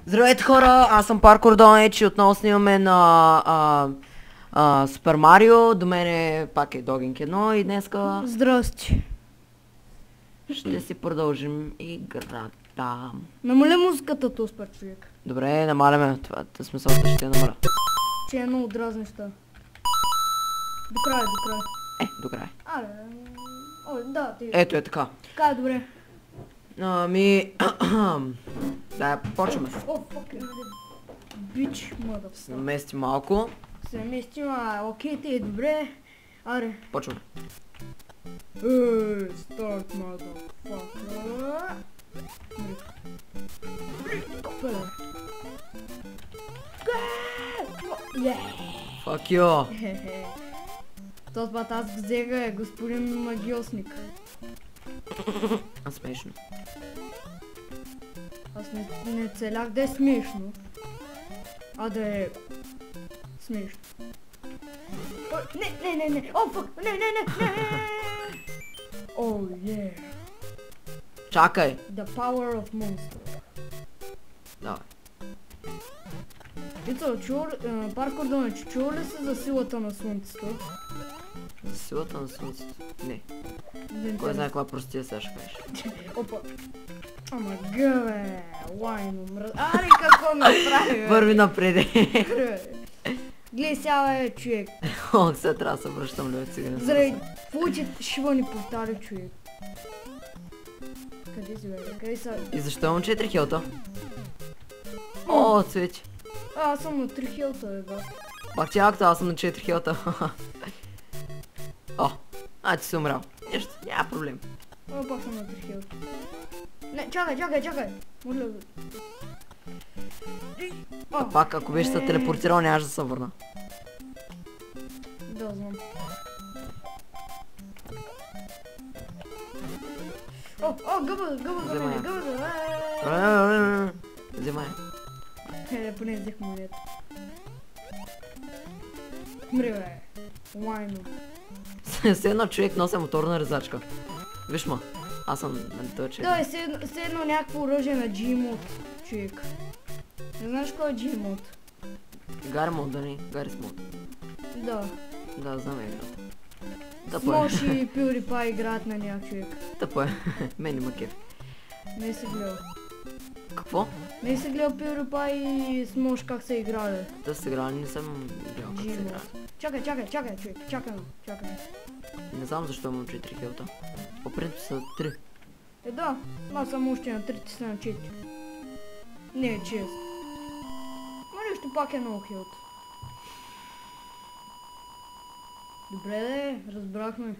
Здравейте хора, аз съм Паркур Донич и отново снимаме на Супер Марио. До мене пак е Догинг 1 и днеска Здрасти. ще си продължим играта. Намаля музиката този път, човек. Добре, намаляме. Това е смисълта, ще я намаля. Че е много дразнеща. До края, до края. До край. Аре, да, ти. Ето е така. Така е добре. Да, почваме. О, фак, бич, мъдъв. Намести малко. Се местим, окей, ти е добре. Аре. Почваме. Старт, motherfucker. Fuck you. Този път аз взега господин магиосник. Смешно. Аз не целях да е смешно, а да е смешно. Не. О, фак, не. О, yeah. Чакай. The power of monster. Давай. Ито, Паркур Донич, чул ли си за силата на слънцето? За силата на слънцето. Не. Кой знае каква простия сега ще кажеш? Опа. Ама гъбе, лайно мръз. Аре, какво направи, бе? Върви напред. Гледай сега, бе, човек. О, сега трябва да се връщам, леве, сега не Заради получи шива ни повтаря, човек. Къде си, бе? Къде са? И защо имам 4 хилта? О, цвети. Аз съм на 3 хилта, бе, ба. Пак ти акта, аз съм на 4 хилта. О, ти си умрял. Нищо, няма проблем. О, пак съм на 3 хилта. Не, чакай. Моля, бе. Пак, ако беше се телепортирал, нямаш да се върна. Да, знам. О, гъба за мен, гъба за мен. Вземай. Поне взех монета. Мри, бе. Лайно. С едно човек нося моторна резачка. Виж ма, аз съм на този Да, все едно някакво оръжие на G-Mod, човек. Не знаеш кой е G-Mod? Гари мод, да не? Гари с мод. Да. Да, знам играта. Смош и PewDiePie играят на някакъв човек. Тъпо е. Мен има кеф. Не си гледал. Какво? Не си гледал PewDiePie и Смош как са играли. Да се играли, не съм гледал как се играли. Чакай, човек. Чакай. Не знам защо имам 4 хилта. По принцип са 3. Да, аз съм още на 3, ти са на 4. Не е чест. Ма нещо пак е много хилт. Добре де, разбрахме.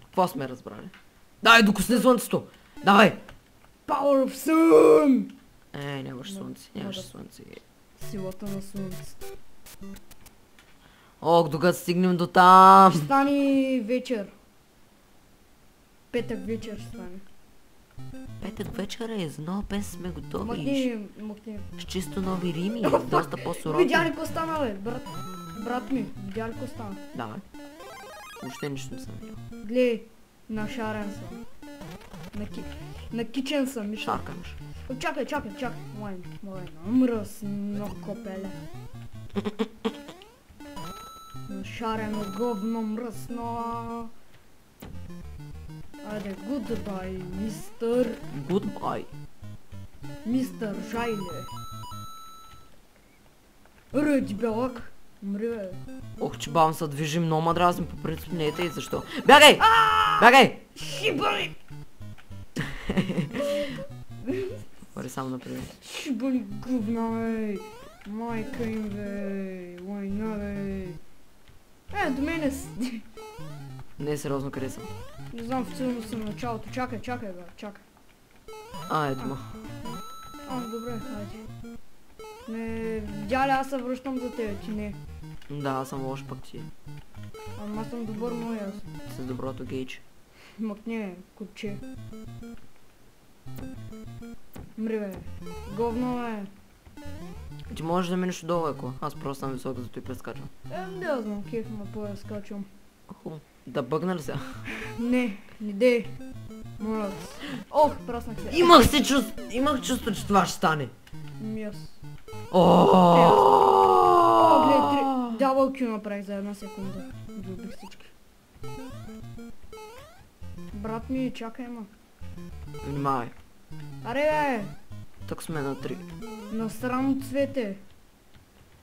Какво сме разбрали? Давай, докосни слънцето! Давай! Power of Sun! Нямаш слънце. Силата на слънцето. О, докато стигнем до там! Стани вечер. Петък вечер ще стане. Петък вечера е за нова песен сме готови. Махни. С чисто нови рими, доста по-сурови. Видя ли ко стана, бе, брат ми? Видя ли ко стана? Давай. Въобще нищо не съм видял. Глей, нашарен съм. На кичен съм, миша. Шаркаш. Чакай. Лайн, мръсно копеле. Нашарено говно мръсно. Айде, goodbye, мистер. Goodbye. Мистер Жайле. Ръй, дебелък. Умри, бе. Ох, че бавно се движим, много ма дразни по принцип, не е тъй защо. Бягай! Бягай! Шибани! Говори само напред. Шибани говна, бе. Майка им, бе. Лайна, бе. До мене си. Не е сериозно, къде съм? Не знам, в силно съм началото. Чакай, бе, чакай. Ето ма. Добре, хайде. Не, видя ли, аз се връщам за тебе, ти не. Да, аз съм лош, пък ти. Ама аз съм добър, но и аз. С доброто гейдж. Мъкне, куче. Мри, бе. Говно, бе. Ти можеш да минеш долу, ако аз просто съм висок, зато и прескачам. Да знам, кеф ма по-скачам. Да бъгна ли сега? Не дей. Моля. Ох, праснах се. Имах чувство, че това ще стане. Аз. О, Гледай, дабъл кю направих за една секунда. Ги убих всички. Брат ми, чакай ма. Внимавай. Аре бе, Тук сме на 3. на странно цвете.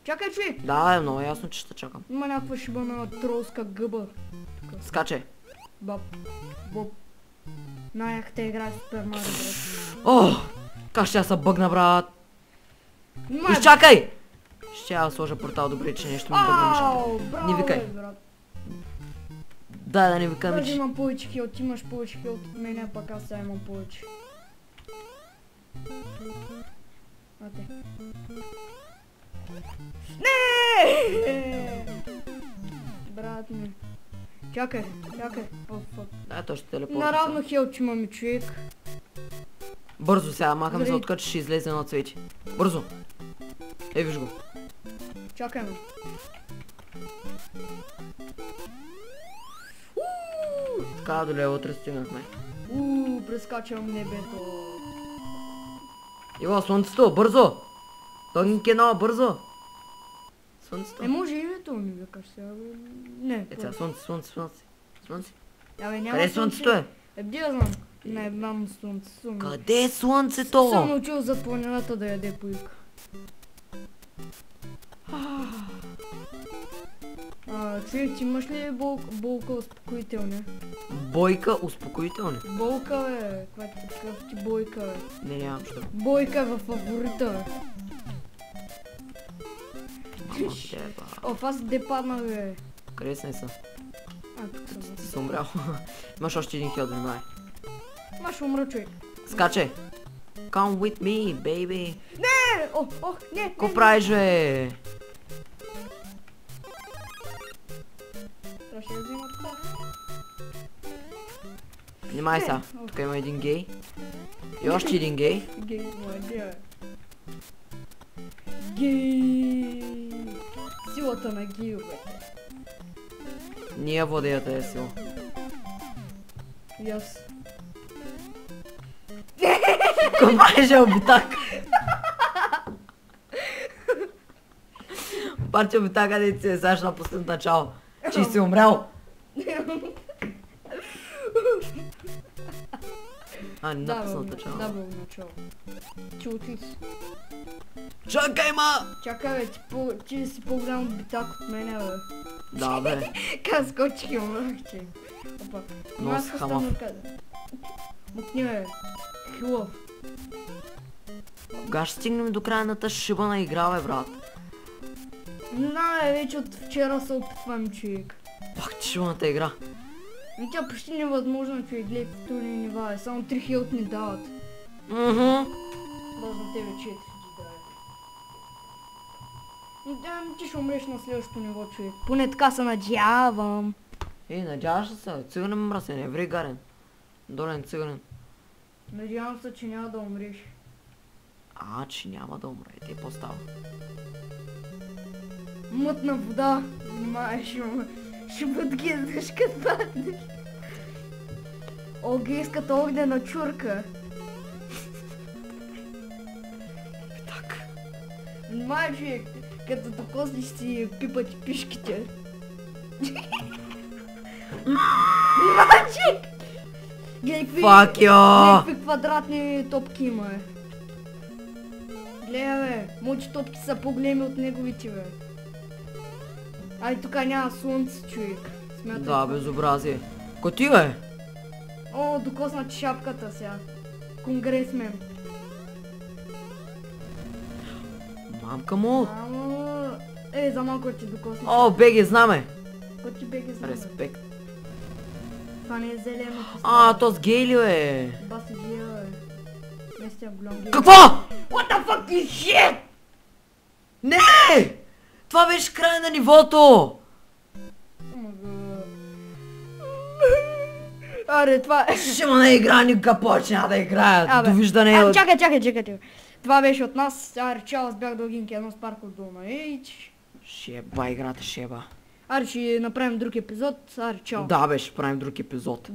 Чакай, човек. Да, е много ясно, че ще чакам. Има някаква шибана тролска гъба. Скачай. Баб. Боб. Най-яката игра в Супер Марио, брат. О, как ще я се бъгна, брат? Май, Изчакай! Ще я сложа портал, добре, че нещо ми бъгна нещата. Ау, браво, Не викай. бе, брат. Дай да не викаме, Даже че... имам повече хил, ти имаш повече хил от мене, пък аз сега имам повече. Ате. Не! Брат ми. Чакай, чакай. О, фак. Дай, то ще телепорта. Наравно хелч имаме, човек. Бързо сега, махам се Добре. откъде ще излезе едно цвети. Бързо. Ей, виж го. Чакай ме. Така до левото стигнахме. Прескачам небето. Иво, слънцето, бързо! Догинки едно, бързо! Слънцето. Може името ми викаш сега, бе. Не. Сега, слънце, слънце, слънце. Слънце. Абе, няма Къде е слънцето е? Де я знам. Не, знам слънце. Къде е Съм слънцето? научил за планината да яде поика. Човек, ти имаш ли болка успокоителна? Бойка, успокоителни. Болка, бе. Какъв ти бойка, бе? Не, нямам що. Бойка е във фаворита, бе. Мама теба. О, аз де паднах, бе. Къде са не са? Тук съм. Ти си умрял. Имаш още един хил, внимай. Ма ще умра, човек. Скачай. Come with me, baby. Не! Не! Ко правиш, бе? Това ще я взима така. Внимай сега. Тук има един гей. И още един гей. Гей, младе, бе. Гей! Силата на гейл, бе. Ние владея тази сила. И аз. Ко правиш, обитак? Парче обитак, къде си е сега пусна в начало. Че си умрял. А, не напусна в начало. Да, бе, в начало. Ти отли си. Чакай, ма! Чакай, бе, ти си по-голям битак от мене, бе. Да, бе. Как скочих и умрах, че. Опа. Но Аз с остана хамав. къде. Мукни, бе. Хилов. Кога ще стигнем до края на тази шибана игра, бе, брат? Не знам, бе, вече от вчера се опитвам, човек. Пак ти шибаната игра. Но тя почти невъзможно, човек, гледай каквито ли нива е. Само 3 хилт ни дават. Даже на тебе 4 ти дават. Но да, ти ще умреш на следващото ниво, човек. Поне така се надявам. Ей, надяваш ли се? Циганен мръсен, еврей гарен. Долен циганен. Надявам се, че няма да умреш. Че няма да умре. Те по-става. Мътна вода. Внимай, ще бъдгиздаш като паднеш. Огейската огнена чурка. Так. Внимай, човек, като докоснеш си пипати пишките. Внимай, човек! Гледай какви... Fuck you! Какви квадратни топки има, бе. Гледай, бе, моите топки са по-големи от неговите, бе. Ай, тук няма слънце, човек. Смятай. Да, безобразие. Ко ти, бе? О, докосна ти шапката сега. Конгресмен. Мамка му. Амо... за малко ти докосна. О, беги, знаме. Кой ти беги знаме? Респект. Това не е зелено. То с гей ли, бе? Баси гея, бе. Не сте голям гей. Какво? What the fuck is shit? Не! Това беше край на нивото! Аре, това е... Ще ма не игра, никога повече няма да играят. Абе. Довиждане. Чакай. Това беше от нас. Аре, чао, аз бях дългинки, едно с парк от дома. Шеба играта, шеба. Аре, ще направим друг епизод. Аре, чао. Да, бе, ще правим друг епизод.